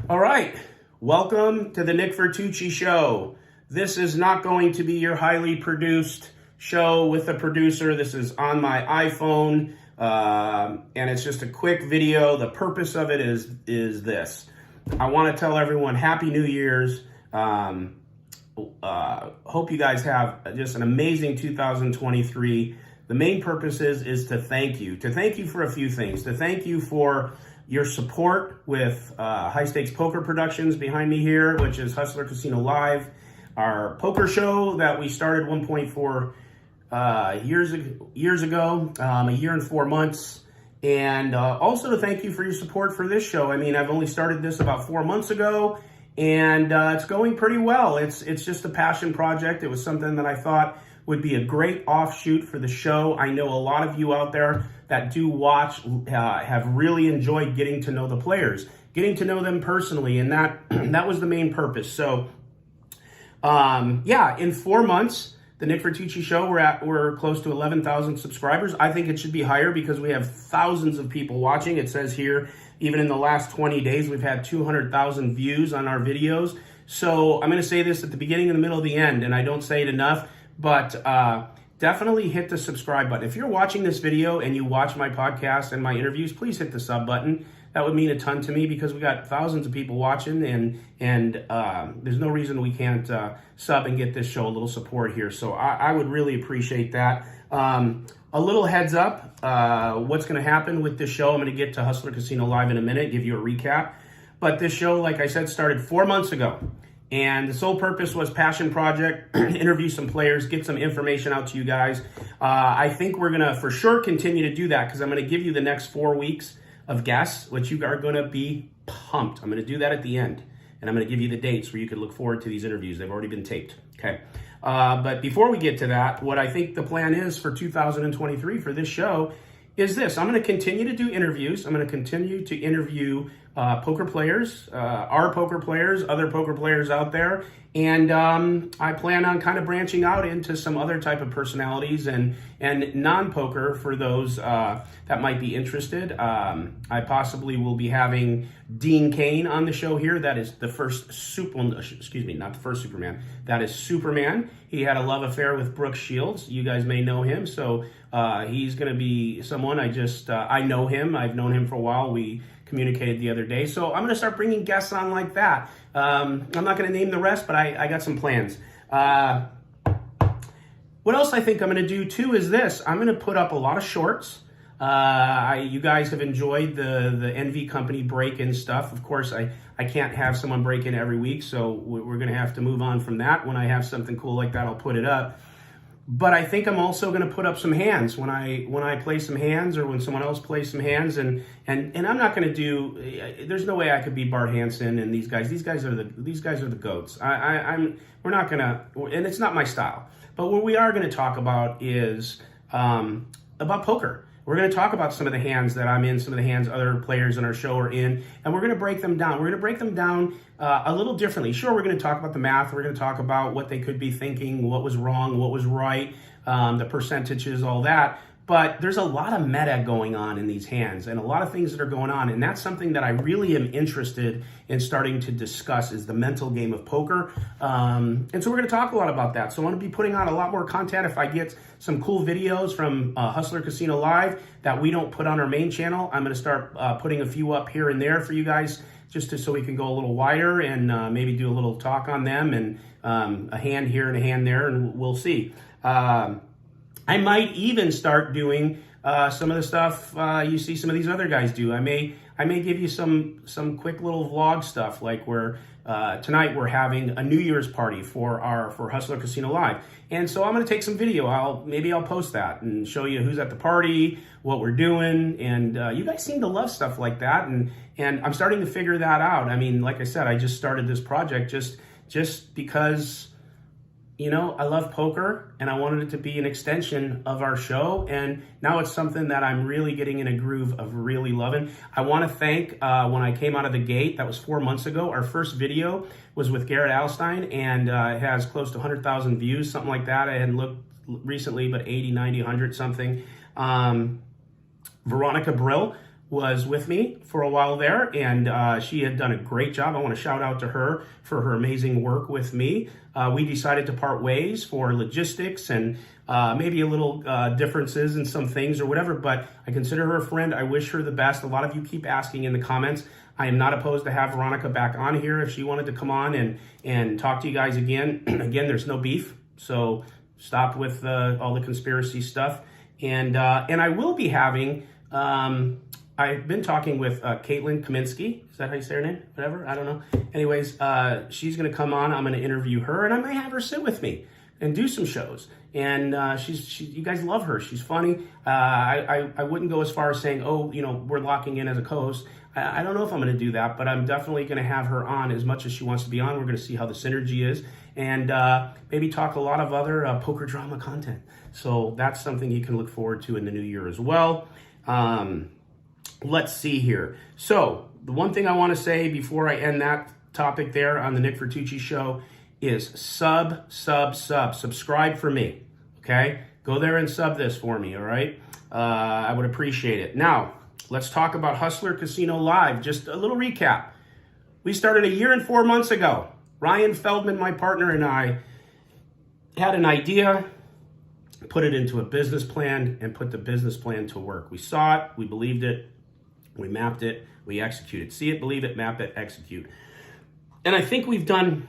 All right, welcome to the Nick Vertucci Show. This is not going to be your highly produced show with a producer. This is on my iPhone, and it's just a quick video. The purpose of it is this. I want to tell everyone Happy New Year's. Hope you guys have just an amazing 2023. The main purpose is to thank you. To thank you for a few things. To thank you for your support with High Stakes Poker Productions behind me here, which is Hustler Casino Live, our poker show that we started 1.4 years ago, a year and 4 months. And also to thank you for your support for this show. I mean, I've only started this about 4 months ago, and it's going pretty well. It's just a passion project. It was something that I thought would be a great offshoot for the show. I know a lot of you out there that do watch have really enjoyed getting to know the players, getting to know them personally, and that was the main purpose. So, yeah, in 4 months, the Nick Vertucci Show, we're close to 11,000 subscribers. I think it should be higher because we have thousands of people watching. It says here, even in the last 20 days, we've had 200,000 views on our videos. So I'm going to say this at the beginning, in the middle, the end, and I don't say it enough. But definitely hit the subscribe button. If you're watching this video and you watch my podcast and my interviews, please hit the sub button. That would mean a ton to me because we got thousands of people watching, and there's no reason we can't sub and get this show a little support here. So I would really appreciate that. A little heads up, what's going to happen with this show. I'm going to get to Hustler Casino Live in a minute, give you a recap. But this show, like I said, started 4 months ago. And the sole purpose was passion project, interview some players, get some information out to you guys. I think we're going to for sure continue to do that because I'm going to give you the next 4 weeks of guests, which you are going to be pumped. I'm going to do that at the end. And I'm going to give you the dates where you can look forward to these interviews. They've already been taped. Okay. But before we get to that, what I think the plan is for 2023 for this show is this. I'm going to continue to do interviews. I'm going to continue to interview poker players, our poker players, other poker players out there. And I plan on kind of branching out into some other type of personalities and non-poker for those that might be interested. I possibly will be having Dean Cain on the show here. That is the first not the first Superman. That is Superman. He had a love affair with Brooke Shields. You guys may know him. So he's going to be someone I know him. I've known him for a while. We communicated the other day. So I'm going to start bringing guests on like that. I'm not going to name the rest, but I got some plans. What else I think I'm going to do too is this. I'm going to put up a lot of shorts. You guys have enjoyed the NV Company break-in stuff. Of course, I can't have someone break in every week, so we're going to have to move on from that. When I have something cool like that, I'll put it up. But I think I'm also going to put up some hands when I play some hands or when someone else plays some hands. And I'm not going to do. There's no way I could be Bart Hansen and these guys. These guys are the goats. We're not going to, and it's not my style. But what we are going to talk about is about poker. We're going to talk about some of the hands that I'm in, some of the hands other players in our show are in, and we're going to break them down. We're going to break them down a little differently. Sure, we're going to talk about the math. We're going to talk about what they could be thinking, what was wrong, what was right, the percentages, all that. But there's a lot of meta going on in these hands and a lot of things that are going on. And that's something that I really am interested in starting to discuss is the mental game of poker. And so we're going to talk a lot about that. So I want to be putting out a lot more content. If I get some cool videos from Hustler Casino Live that we don't put on our main channel, I'm going to start putting a few up here and there for you guys just so we can go a little wider and maybe do a little talk on them and a hand here and a hand there, and we'll see. I might even start doing some of the stuff you see some of these other guys do. I may give you some quick little vlog stuff, like where tonight we're having a New Year's party for Hustler Casino Live, and so I'm going to take some video. Maybe I'll post that and show you who's at the party, what we're doing, and you guys seem to love stuff like that, and I'm starting to figure that out. I mean, like I said, I just started this project just because. You know, I love poker and I wanted it to be an extension of our show. And now it's something that I'm really getting in a groove of really loving. I want to thank, when I came out of the gate, that was 4 months ago, our first video was with Garrett Alstein, and it has close to 100,000 views, something like that. I hadn't looked recently, but 80, 90, 100 something. Veronica Brill was with me for a while there, and she had done a great job. I want to shout out to her for her amazing work with me. We decided to part ways for logistics and maybe a little differences in some things or whatever, but I consider her a friend. I wish her the best. A lot of you keep asking in the comments. I am not opposed to have Veronica back on here if she wanted to come on and talk to you guys again. Again, there's no beef, so stop with all the conspiracy stuff. And I will be having... I've been talking with Caitlin Kaminsky. Is that how you say her name? Whatever, I don't know. Anyways, she's going to come on. I'm going to interview her, and I might have her sit with me and do some shows. And you guys love her. She's funny. I wouldn't go as far as saying, oh, we're locking in as a co-host. I don't know if I'm going to do that, but I'm definitely going to have her on as much as she wants to be on. We're going to see how the synergy is, and maybe talk a lot of other poker drama content. So that's something you can look forward to in the new year as well. Let's see here. So the one thing I want to say before I end that topic there on the Nick Vertucci show is subscribe for me. Okay, go there and sub this for me. All right, I would appreciate it. Now let's talk about Hustler Casino Live. Just a little recap. We started a year and 4 months ago. Ryan Feldman, my partner, and I had an idea, put it into a business plan, and put the business plan to work. We saw it, we believed it, we mapped it, we executed. See it, believe it, map it, execute. And I think we've done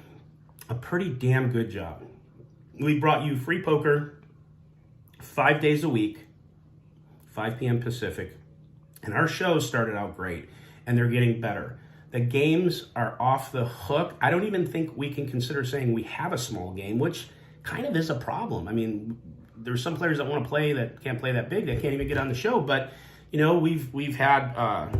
a pretty damn good job. We brought you free poker 5 days a week, 5 p.m. Pacific, and our shows started out great, and they're getting better. The games are off the hook. I don't even think we can consider saying we have a small game, which kind of is a problem. I mean, there's some players that want to play that can't play that big, that can't even get on the show, but we've had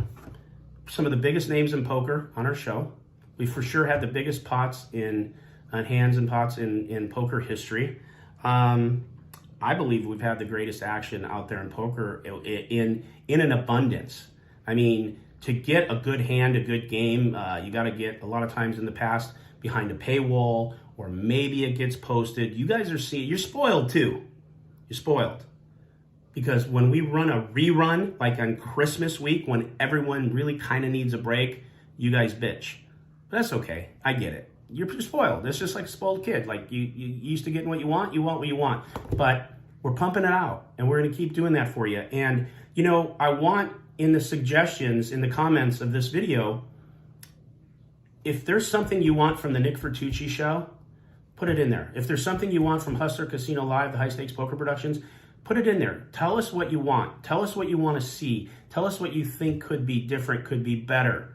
some of the biggest names in poker on our show. We for sure had the biggest pots hands and pots in poker history. I believe we've had the greatest action out there in poker in an abundance. I mean, to get a good hand, a good game, you got to get, a lot of times in the past, behind a paywall, or maybe it gets posted. You guys are seeing, you're spoiled too. You're spoiled. Because when we run a rerun, like on Christmas week, when everyone really kind of needs a break, you guys bitch. But that's okay. I get it. You're spoiled. It's just like a spoiled kid. Like you used to getting what you want what you want. But we're pumping it out, and we're going to keep doing that for you. And, I want in the suggestions, in the comments of this video, if there's something you want from the Nick Vertucci show, put it in there. If there's something you want from Hustler Casino Live, the High Stakes Poker Productions, put it in there. Tell us what you want. Tell us what you want to see. Tell us what you think could be different, could be better.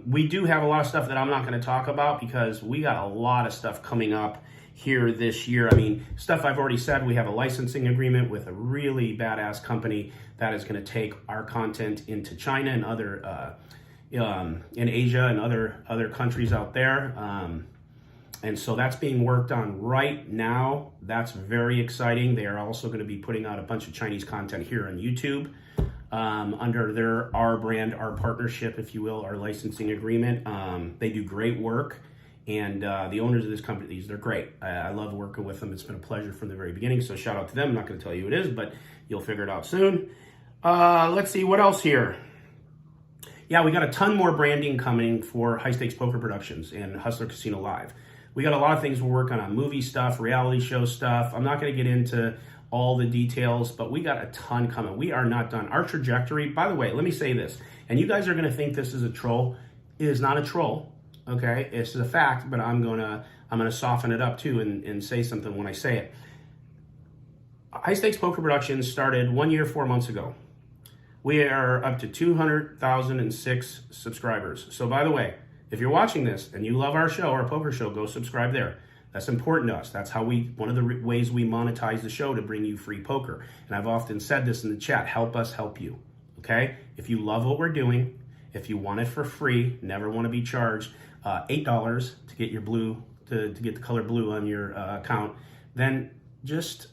We do have a lot of stuff that I'm not going to talk about because we got a lot of stuff coming up here this year. I mean, stuff I've already said. We have a licensing agreement with a really badass company that is going to take our content into China and other in Asia and other countries out there. And so that's being worked on right now. That's very exciting. They are also going to be putting out a bunch of Chinese content here on YouTube under our brand, our partnership, if you will, our licensing agreement. They do great work. And the owners of this company, they're great. I love working with them. It's been a pleasure from the very beginning. So shout out to them. I'm not going to tell you who it is, but you'll figure it out soon. Let's see, what else here? Yeah, we got a ton more branding coming for High Stakes Poker Productions and Hustler Casino Live. We got a lot of things we're working on, movie stuff, reality show stuff. I'm not going to get into all the details, but we got a ton coming. We are not done. Our trajectory, by the way, let me say this, and you guys are going to think this is a troll. It is not a troll, okay? It's a fact, but I'm gonna soften it up too and say something when I say it. High Stakes Poker Productions started 1 year, 4 months ago. We are up to 200,006 subscribers. So by the way, if you're watching this and you love our show, our poker show, go subscribe there. That's important to us. That's how one of the ways we monetize the show, to bring you free poker. And I've often said this in the chat, help us help you, okay? If you love what we're doing, if you want it for free, never want to be charged $8 to get your blue, to get the color blue on your account, then just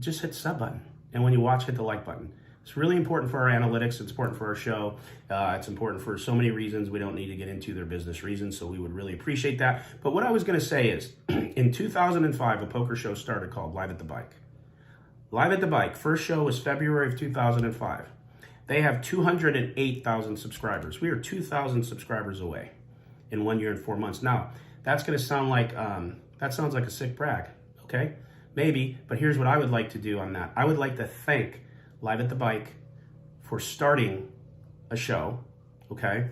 hit the sub button. And when you watch, hit the like button. It's really important for our analytics. It's important for our show. It's important for so many reasons. We don't need to get into their business reasons, so we would really appreciate that. But what I was going to say is, in 2005, a poker show started called Live at the Bike. Live at the Bike. First show was February of 2005. They have 208,000 subscribers. We are 2,000 subscribers away in 1 year and 4 months. Now, that's going to sound like, that sounds like a sick brag, okay? Maybe, but here's what I would like to do on that. I would like to thank Live at the Bike for starting a show, okay?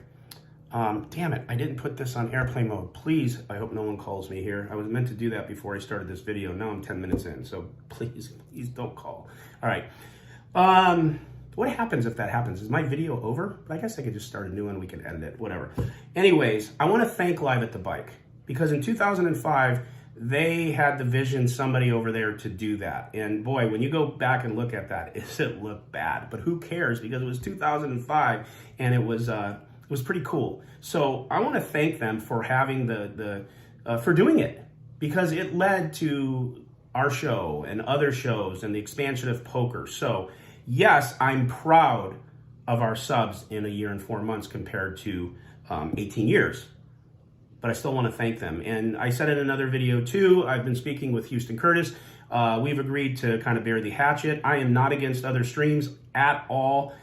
Damn it, I didn't put this on airplane mode. Please, I hope no one calls me here. I was meant to do that before I started this video. Now I'm 10 minutes in, so please don't call. All right. What happens if that happens? Is my video over? I guess I could just start a new one. We can edit it, whatever. Anyways, I want to thank Live at the Bike because in 2005, they had the vision, somebody over there to do that. And boy, when you go back and look at that, it looked bad. But who cares? Because it was 2005 and it was pretty cool. So I want to thank them for having for doing it, because it led to our show and other shows and the expansion of poker. So yes, I'm proud of our subs in 1 year and 4 months compared to 18 years. But I still want to thank them. And I said in another video too, I've been speaking with Houston Curtis. We've agreed to kind of bury the hatchet. I am not against other streams at all.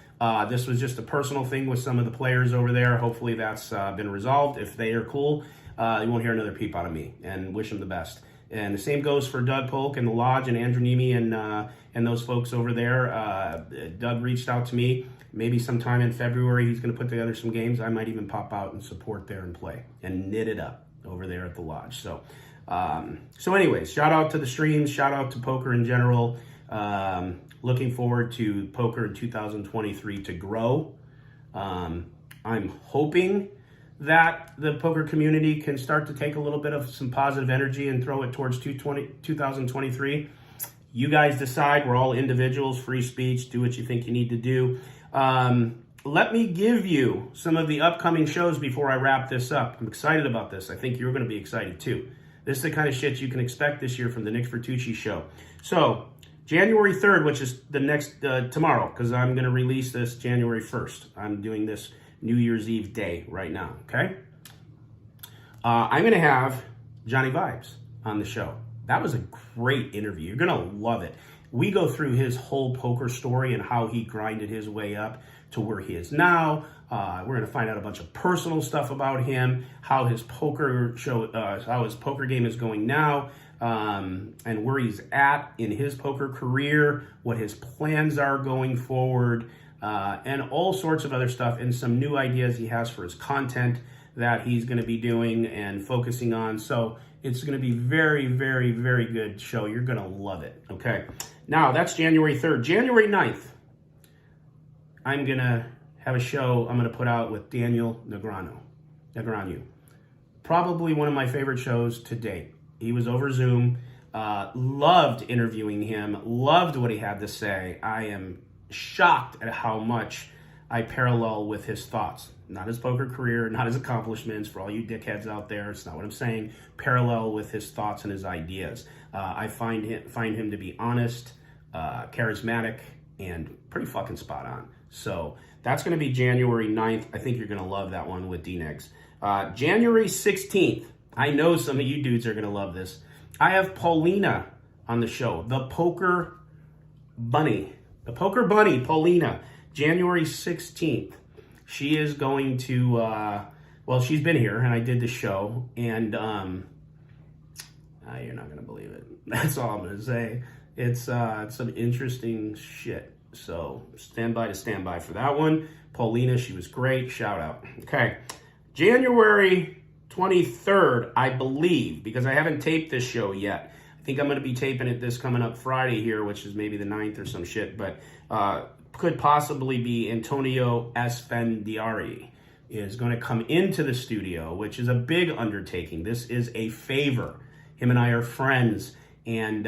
This was just a personal thing with some of the players over there. Hopefully that's been resolved. If they are cool, you won't hear another peep out of me, and wish them the best. And the same goes for Doug Polk and the Lodge and Andrew Nemi and those folks over there. Doug reached out to me. Maybe sometime in February, he's going to put together some games. I might even pop out and support there and play and knit it up over there at the Lodge. So anyways, shout out to the streams. Shout out to poker in general. Looking forward to poker in 2023 to grow. I'm hoping that the poker community can start to take a little bit of some positive energy and throw it towards 2023. You guys decide. We're all individuals, free speech. Do what you think you need to do. Let me give you some of the upcoming shows before I wrap this up. I'm excited about this. I think you're going to be excited too. This is the kind of shit you can expect this year from the Nick Vertucci show. So January 3rd, which is the next tomorrow, because I'm going to release this January 1st. I'm doing this New Year's Eve day right now, okay? I'm going to have Johnny Vibes on the show. That was a great interview. You're going to love it. We go through his whole poker story and how he grinded his way up to where he is now. We're going to find out a bunch of personal stuff about him, how his poker game is going now, and where he's at in his poker career, what his plans are going forward, and all sorts of other stuff, and some new ideas he has for his content that he's going to be doing and focusing on. So it's going to be very, very, very good show. You're going to love it. Okay. Now that's January 3rd. January 9th, I'm going to have a show I'm going to put out with Daniel Negreanu. Probably one of my favorite shows to date. He was over Zoom. Loved interviewing him. Loved what he had to say. I am shocked at how much I parallel with his thoughts. Not his poker career, not his accomplishments. For all you dickheads out there, it's not what I'm saying. Parallel with his thoughts and his ideas. I find him to be honest, charismatic, and pretty fucking spot on. So that's going to be January 9th. I think you're going to love that one with D-Negs. January 16th. I know some of you dudes are going to love this. I have Paulina on the show. The Poker Bunny. The Poker Bunny, Paulina. January 16th. She is going to, well, she's been here, and I did the show, and you're not going to believe it. That's all I'm going to say. It's some interesting shit. So stand by for that one. Paulina, she was great. Shout out. Okay. January 23rd, I believe, because I haven't taped this show yet. I think I'm going to be taping it this coming up Friday here, which is maybe the 9th or some shit, but could possibly be Antonio Esfandiari is going to come into the studio, which is a big undertaking. This is a favor. Him and I are friends, and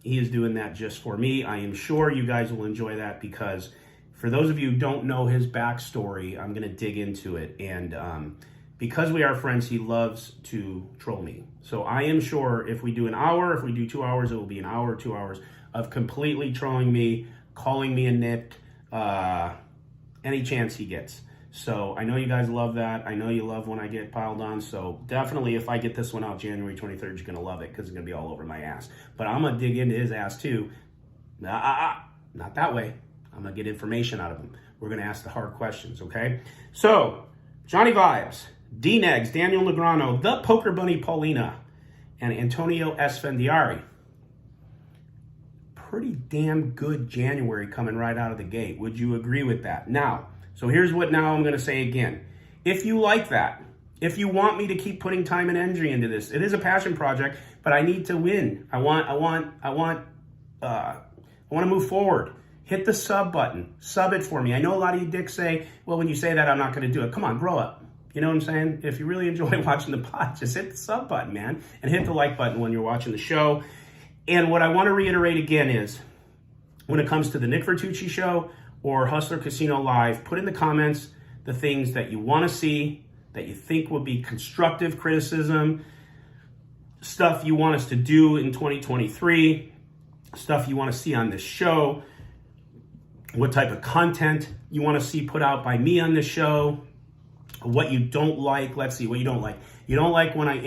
he is doing that just for me. I am sure you guys will enjoy that, because for those of you who don't know his backstory, I'm going to dig into it. And because we are friends, he loves to troll me. So I am sure if we do an hour, if we do 2 hours, it will be an hour or 2 hours of completely trolling me, calling me a nit, any chance he gets. So I know you guys love that. I know you love when I get piled on. So definitely, if I get this one out January 23rd, you're going to love it, because it's going to be all over my ass. But I'm going to dig into his ass too. Not that way. I'm going to get information out of him. We're going to ask the hard questions, okay? So, Johnny Vibes, D-Negs, Daniel Negrano, The Poker Bunny Paulina, and Antonio Esfandiari. Pretty damn good January coming right out of the gate. Would you agree with that? Now, so here's what now I'm going to say again. If you like that, if you want me to keep putting time and energy into this, it is a passion project, but I need to win. I want to move forward. Hit the sub button. Sub it for me. I know a lot of you dicks say, well, when you say that, I'm not going to do it. Come on, grow up. You know what I'm saying? If you really enjoy watching the pod, just hit the sub button, man, and hit the like button when you're watching the show. And what I want to reiterate again is, when it comes to the Nick Vertucci Show or Hustler Casino Live, put in the comments the things that you want to see, that you think would be constructive criticism, stuff you want us to do in 2023, stuff you want to see on this show, what type of content you want to see put out by me on this show, what you don't like. Let's see what you don't like. You don't like when I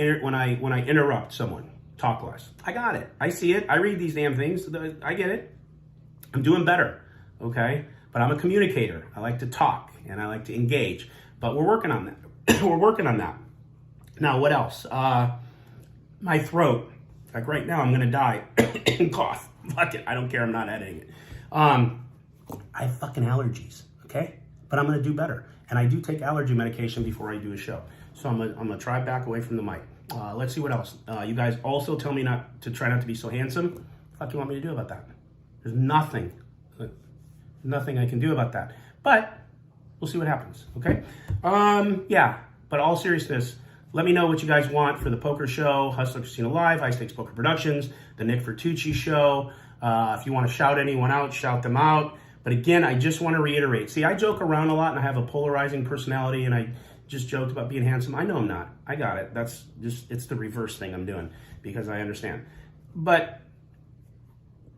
interrupt someone. Talk less. I got it. I see it. I read these damn things. I get it. I'm doing better, okay? But I'm a communicator. I like to talk and I like to engage. But we're working on that. We're working on that. Now, what else? My throat. Like right now, I'm gonna die and cough. Fuck it. I don't care. I'm not editing it. I have fucking allergies, okay? But I'm gonna do better. And I do take allergy medication before I do a show. So I'm gonna try back away from the mic. Let's see what else. You guys also tell me not to try not to be so handsome. What the fuck you want me to do about that? There's nothing I can do about that. But we'll see what happens, okay? Yeah, but all seriousness, let me know what you guys want for the poker show, Hustler Casino Live, High Stakes Poker Productions, the Nick Vertucci Show. If you want to shout anyone out, shout them out. But again, I just want to reiterate. See, I joke around a lot and I have a polarizing personality and I just joked about being handsome. I know I'm not. I got it. That's just, it's the reverse thing I'm doing because I understand. But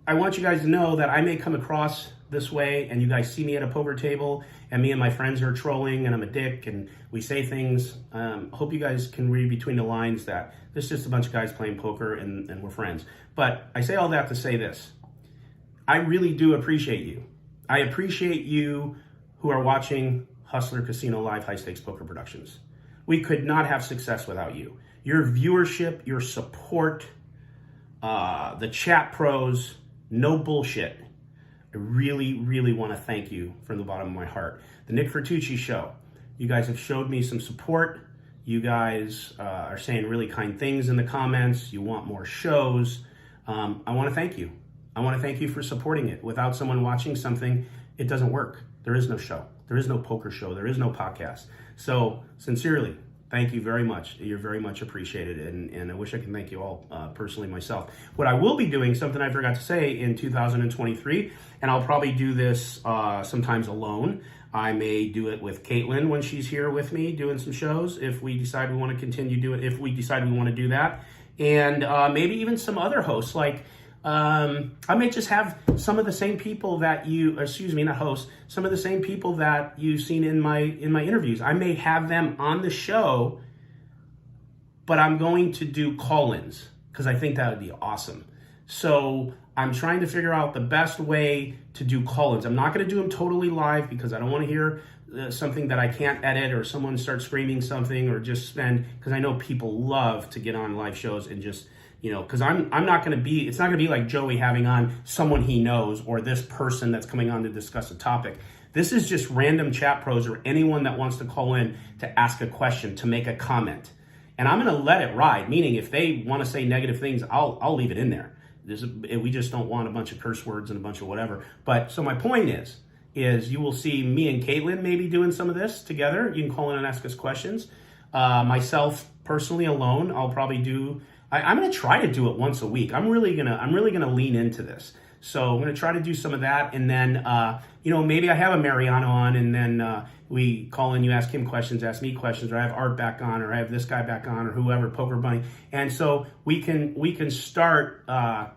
I want you guys to know that I may come across this way and you guys see me at a poker table and me and my friends are trolling and I'm a dick and we say things. Hope you guys can read between the lines that this is just a bunch of guys playing poker and we're friends. But I say all that to say this. I really do appreciate you. I appreciate you who are watching Hustler Casino Live High Stakes Poker Productions. We could not have success without you. Your viewership, your support, the chat pros, no bullshit. I really, really want to thank you from the bottom of my heart. The Nick Vertucci Show. You guys have showed me some support. You guys are saying really kind things in the comments. You want more shows. I want to thank you. I want to thank you for supporting it. Without someone watching something, it doesn't work. There is no show. There is no poker show. There is no podcast. So sincerely, thank you very much. You're very much appreciated. And I wish I could thank you all personally myself. What I will be doing, something I forgot to say in 2023, and I'll probably do this sometimes alone. I may do it with Caitlin when she's here with me doing some shows if we decide we want to continue doing it, if we decide we want to do that. And maybe even some other hosts like I may just have some of the same people that some of the same people that you've seen in my interviews. I may have them on the show, but I'm going to do call-ins because I think that would be awesome. So I'm trying to figure out the best way to do call-ins. I'm not going to do them totally live because I don't want to hear something that I can't edit or someone starts screaming something or just spend, because I know people love to get on live shows and just, you know, because I'm not going to be, it's not going to be like Joey having on someone he knows or this person that's coming on to discuss a topic. This is just random chat pros or anyone that wants to call in to ask a question, to make a comment. And I'm going to let it ride, meaning if they want to say negative things, I'll leave it in there. We just don't want a bunch of curse words and a bunch of whatever. But so my point is you will see me and Caitlin maybe doing some of this together. You can call in and ask us questions. Myself personally alone, I'll probably do, I'm going to try to do it once a week. I'm really going to lean into this. So I'm going to try to do some of that. And then, maybe I have a Mariano on and then we call in, you ask him questions, ask me questions, or I have Art back on, or I have this guy back on, or whoever, Poker Bunny. And so we can start, I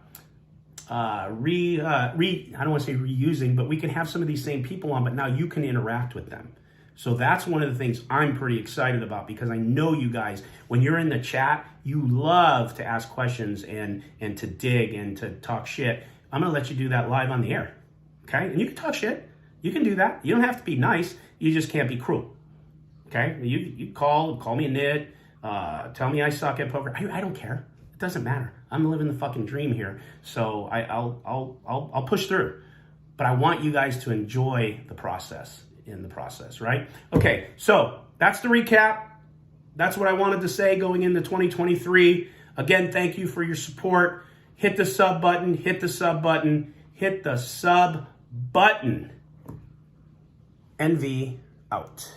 don't want to say reusing, but we can have some of these same people on, but now you can interact with them. So that's one of the things I'm pretty excited about, because I know you guys, when you're in the chat, you love to ask questions and to dig and to talk shit. I'm going to let you do that live on the air. Okay? And you can talk shit. You can do that. You don't have to be nice. You just can't be cruel. Okay? You call me a nit, tell me I suck at poker. I don't care. It doesn't matter. I'm living the fucking dream here. So I'll push through. But I want you guys to enjoy the process, right? Okay, so that's the recap. That's what I wanted to say going into 2023. Again, thank you for your support. Hit the sub button, hit the sub button, hit the sub button. NV out.